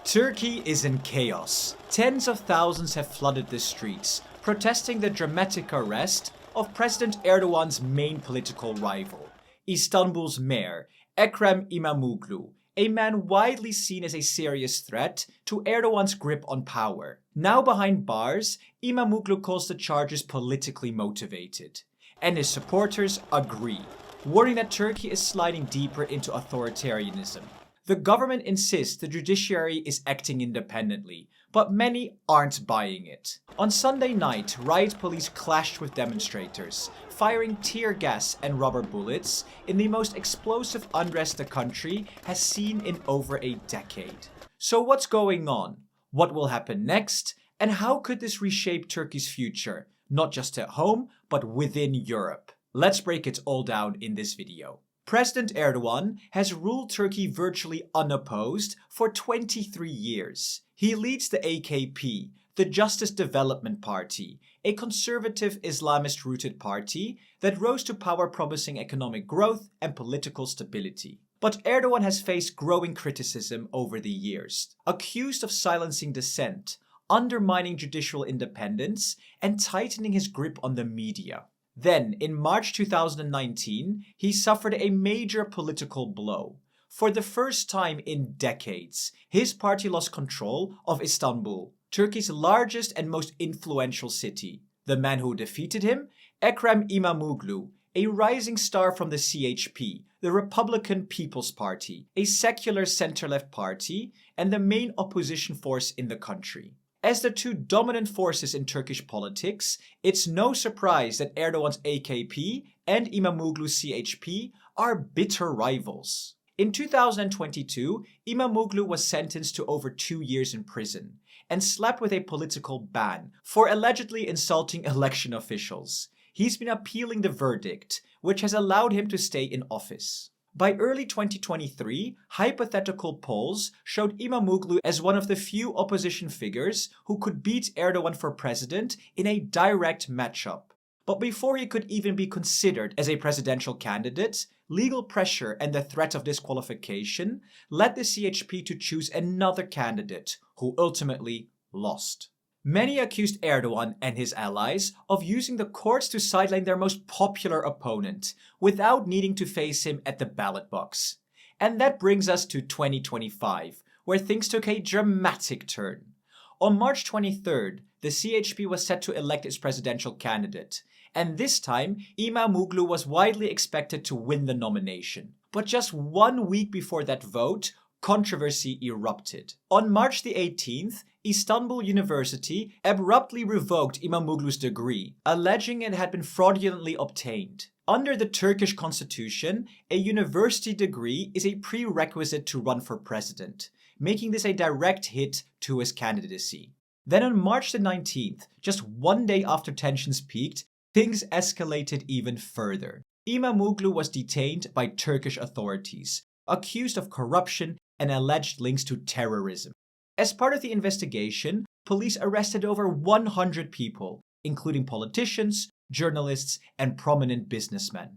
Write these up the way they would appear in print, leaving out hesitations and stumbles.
Turkey is in chaos. Tens of thousands have flooded the streets, protesting the dramatic arrest of President Erdogan's main political rival, Istanbul's mayor, Ekrem İmamoğlu, a man widely seen as a serious threat to Erdogan's grip on power. Now behind bars, İmamoğlu calls the charges politically motivated. And his supporters agree, warning that Turkey is sliding deeper into authoritarianism. The government insists the judiciary is acting independently, but many aren't buying it. On Sunday night, riot police clashed with demonstrators, firing tear gas and rubber bullets in the most explosive unrest the country has seen in over a decade. So what's going on? What will happen next? And how could this reshape Turkey's future, not just at home, but within Europe? Let's break it all down in this video. President Erdogan has ruled Turkey virtually unopposed for 23 years. He leads the AKP, the Justice Development Party, a conservative Islamist-rooted party that rose to power promising economic growth and political stability. But Erdogan has faced growing criticism over the years, accused of silencing dissent, undermining judicial independence, and tightening his grip on the media. Then, in March 2019, he suffered a major political blow. For the first time in decades, his party lost control of Istanbul, Turkey's largest and most influential city. The man who defeated him? Ekrem İmamoğlu, a rising star from the CHP, the Republican People's Party, a secular center-left party, and the main opposition force in the country. As the two dominant forces in Turkish politics, it's no surprise that Erdogan's AKP and İmamoğlu's CHP are bitter rivals. In 2022, İmamoğlu was sentenced to over 2 years in prison and slapped with a political ban for allegedly insulting election officials. He's been appealing the verdict, which has allowed him to stay in office. By early 2023, hypothetical polls showed İmamoğlu as one of the few opposition figures who could beat Erdogan for president in a direct matchup. But before he could even be considered as a presidential candidate, legal pressure and the threat of disqualification led the CHP to choose another candidate, who ultimately lost. Many accused Erdogan and his allies of using the courts to sideline their most popular opponent without needing to face him at the ballot box. And that brings us to 2025, where things took a dramatic turn. On March 23rd, the CHP was set to elect its presidential candidate, and this time İmamoğlu was widely expected to win the nomination. But just 1 week before that vote, controversy erupted. On March the 18th, Istanbul University abruptly revoked İmamoğlu's degree, alleging it had been fraudulently obtained. Under the Turkish constitution, a university degree is a prerequisite to run for president, making this a direct hit to his candidacy. Then on March the 19th, just 1 day after tensions peaked, things escalated even further. İmamoğlu was detained by Turkish authorities, accused of corruption and alleged links to terrorism. As part of the investigation, police arrested over 100 people, including politicians, journalists, and prominent businessmen.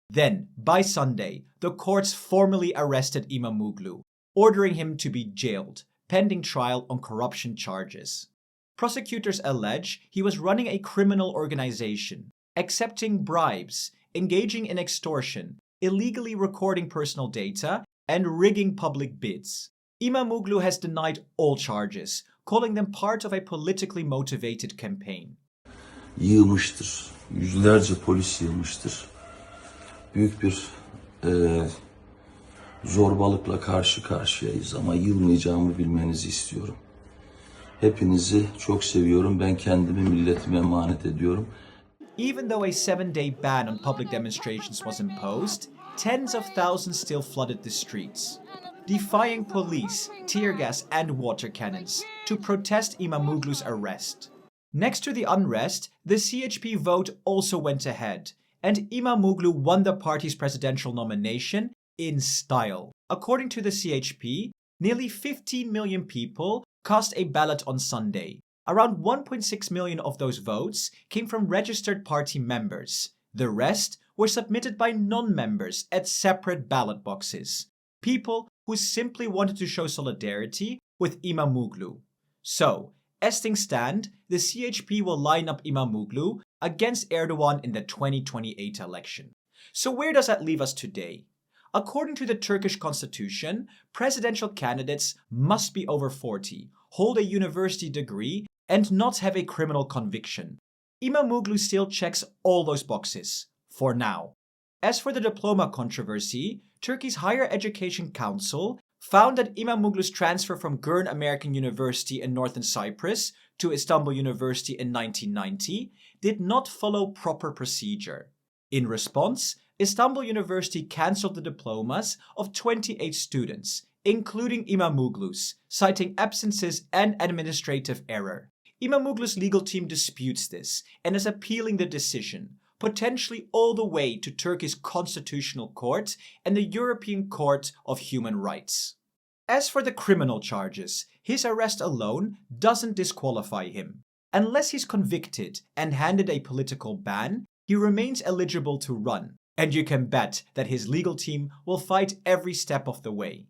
Then, by Sunday, the courts formally arrested İmamoğlu, ordering him to be jailed, pending trial on corruption charges. Prosecutors allege he was running a criminal organization, accepting bribes, engaging in extortion, illegally recording personal data, and rigging public bids. İmamoğlu has denied all charges, calling them part of a politically motivated campaign. Yığmıştır. Yüzlerce polis yığmıştır. Büyük bir zorbalıkla karşı karşıyayız ama yılmayacağımı bilmenizi istiyorum. Hepinizi çok seviyorum. Ben kendimi milletime emanet ediyorum. Even though a 7-day ban on public demonstrations was imposed, tens of thousands still flooded the streets, defying police, tear gas, and water cannons to protest İmamoğlu's arrest. Next to the unrest, the CHP vote also went ahead, and İmamoğlu won the party's presidential nomination in style. According to the CHP, nearly 15 million people cast a ballot on Sunday. Around 1.6 million of those votes came from registered party members. The rest were submitted by non-members at separate ballot boxes. People who simply wanted to show solidarity with Imamuoglu. So, as things stand, the CHP will line up Imamuoglu against Erdogan in the 2028 election. So where does that leave us today? According to the Turkish constitution, presidential candidates must be over 40, hold a university degree, and not have a criminal conviction. Imamuoglu still checks all those boxes, for now. As for the diploma controversy, Turkey's Higher Education Council found that Imamuoglu's transfer from Girne American University in northern Cyprus to Istanbul University in 1990 did not follow proper procedure. In response, Istanbul University cancelled the diplomas of 28 students, including Imamuoglu's, citing absences and administrative error. Imamuoglu's legal team disputes this and is appealing the decision, potentially all the way to Turkey's Constitutional Court and the European Court of Human Rights. As for the criminal charges, his arrest alone doesn't disqualify him. Unless he's convicted and handed a political ban, he remains eligible to run, and you can bet that his legal team will fight every step of the way.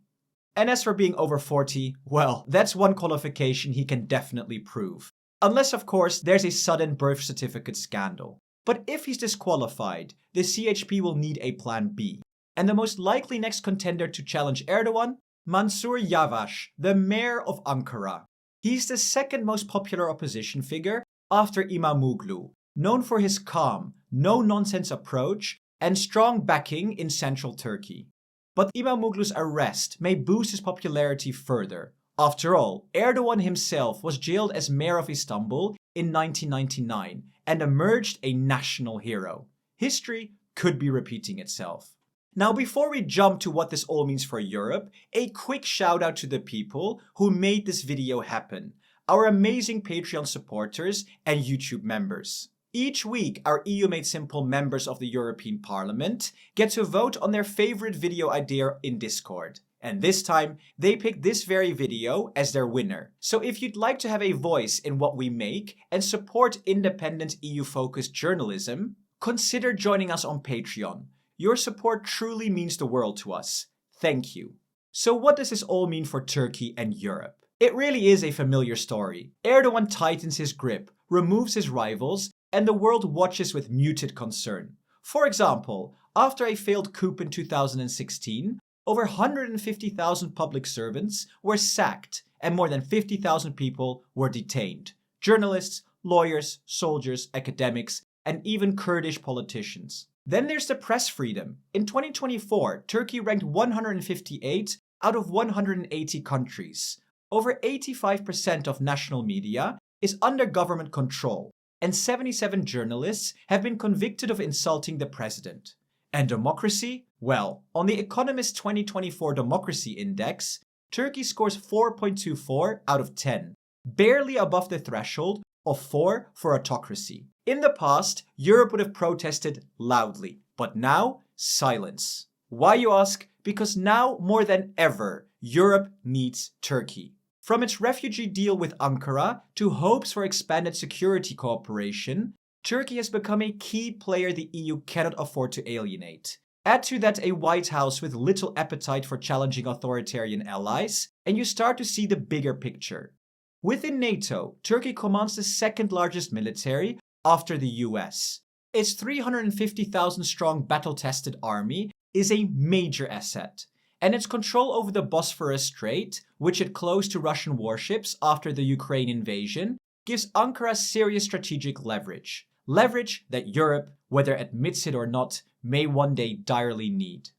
And as for being over 40, well, that's one qualification he can definitely prove. Unless, of course, there's a sudden birth certificate scandal. But if he's disqualified, the CHP will need a plan B. And the most likely next contender to challenge Erdogan? Mansur Yavaş, the mayor of Ankara. He's the second most popular opposition figure after Imamuoglu, known for his calm, no-nonsense approach and strong backing in central Turkey. But Imamuoglu's arrest may boost his popularity further. After all, Erdogan himself was jailed as mayor of Istanbul in 1999 and emerged a national hero. History could be repeating itself. Now, before we jump to what this all means for Europe, a quick shout out to the people who made this video happen, our amazing Patreon supporters and YouTube members. Each week, our EU Made Simple members of the European Parliament get to vote on their favorite video idea in Discord. And this time, they picked this very video as their winner. So if you'd like to have a voice in what we make and support independent EU-focused journalism, consider joining us on Patreon. Your support truly means the world to us. Thank you. So what does this all mean for Turkey and Europe? It really is a familiar story. Erdogan tightens his grip, removes his rivals, and the world watches with muted concern. For example, after a failed coup in 2016, over 150,000 public servants were sacked and more than 50,000 people were detained. Journalists, lawyers, soldiers, academics, and even Kurdish politicians. Then there's the press freedom. In 2024, Turkey ranked 158 out of 180 countries. Over 85% of national media is under government control, and 77 journalists have been convicted of insulting the president. And democracy? Well, on the Economist 2024 Democracy Index, Turkey scores 4.24 out of 10, barely above the threshold of 4 for autocracy. In the past, Europe would have protested loudly, but now, silence. Why, you ask? Because now, more than ever, Europe needs Turkey. From its refugee deal with Ankara to hopes for expanded security cooperation, Turkey has become a key player the EU cannot afford to alienate. Add to that a White House with little appetite for challenging authoritarian allies, and you start to see the bigger picture. Within NATO, Turkey commands the second largest military after the US. Its 350,000 strong battle-tested army is a major asset, and its control over the Bosphorus Strait, which it closed to Russian warships after the Ukraine invasion, gives Ankara serious strategic leverage. Leverage that Europe, whether admits it or not, may one day direly need.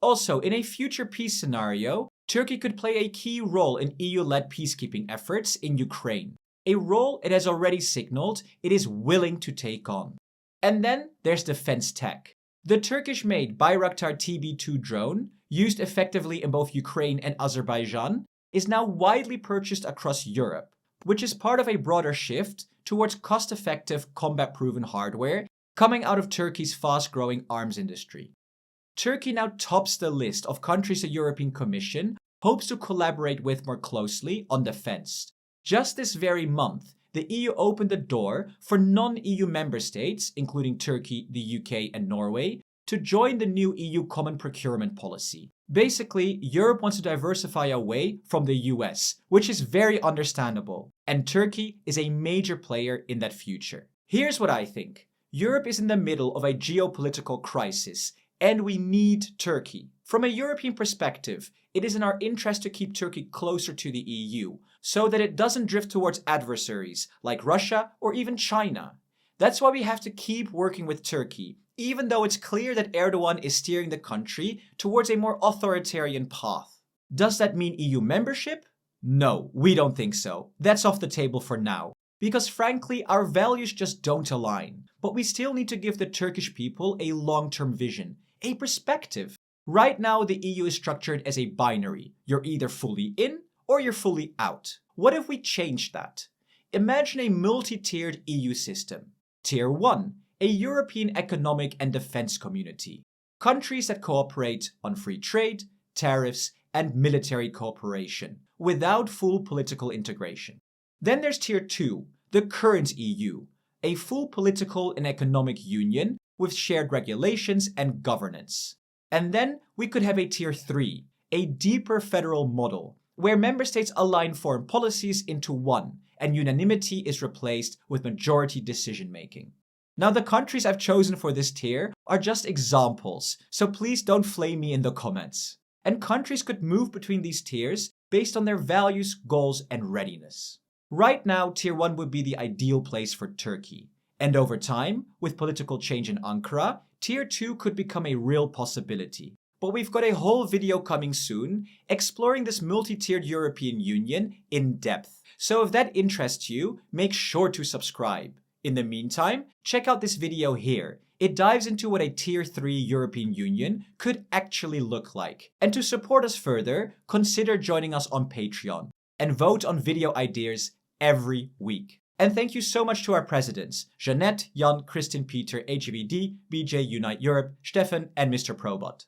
Also, in a future peace scenario, Turkey could play a key role in EU-led peacekeeping efforts in Ukraine, a role it has already signaled it is willing to take on. And then there's defense tech. The Turkish-made Bayraktar TB2 drone, used effectively in both Ukraine and Azerbaijan, is now widely purchased across Europe, which is part of a broader shift towards cost-effective, combat-proven hardware coming out of Turkey's fast-growing arms industry. Turkey now tops the list of countries the European Commission hopes to collaborate with more closely on defense. Just this very month, the EU opened the door for non-EU member states, including Turkey, the UK, and Norway, to join the new EU Common Procurement Policy. Basically, Europe wants to diversify away from the US, which is very understandable, and Turkey is a major player in that future. Here's what I think. Europe is in the middle of a geopolitical crisis, and we need Turkey. From a European perspective, it is in our interest to keep Turkey closer to the EU, so that it doesn't drift towards adversaries like Russia or even China. That's why we have to keep working with Turkey, even though it's clear that Erdogan is steering the country towards a more authoritarian path. Does that mean EU membership? No, we don't think so. That's off the table for now. Because frankly, our values just don't align. But we still need to give the Turkish people a long-term vision, a perspective. Right now, the EU is structured as a binary. You're either fully in or you're fully out. What if we change that? Imagine a multi-tiered EU system. Tier 1. A European economic and defense community. Countries that cooperate on free trade, tariffs, and military cooperation, without full political integration. Then there's Tier 2, the current EU, a full political and economic union with shared regulations and governance. And then we could have a Tier 3, a deeper federal model, where member states align foreign policies into one, and unanimity is replaced with majority decision-making. Now, the countries I've chosen for this tier are just examples, so please don't flame me in the comments. And countries could move between these tiers based on their values, goals, and readiness. Right now, Tier 1 would be the ideal place for Turkey. And over time, with political change in Ankara, Tier 2 could become a real possibility. But we've got a whole video coming soon exploring this multi-tiered European Union in depth. So if that interests you, make sure to subscribe. In the meantime, check out this video here. It dives into what a Tier 3 European Union could actually look like. And to support us further, consider joining us on Patreon and vote on video ideas every week. And thank you so much to our presidents, Jeanette, Jan, Kristin, Peter, AGBD, BJ, Unite Europe, Stefan, and Mr. Probot.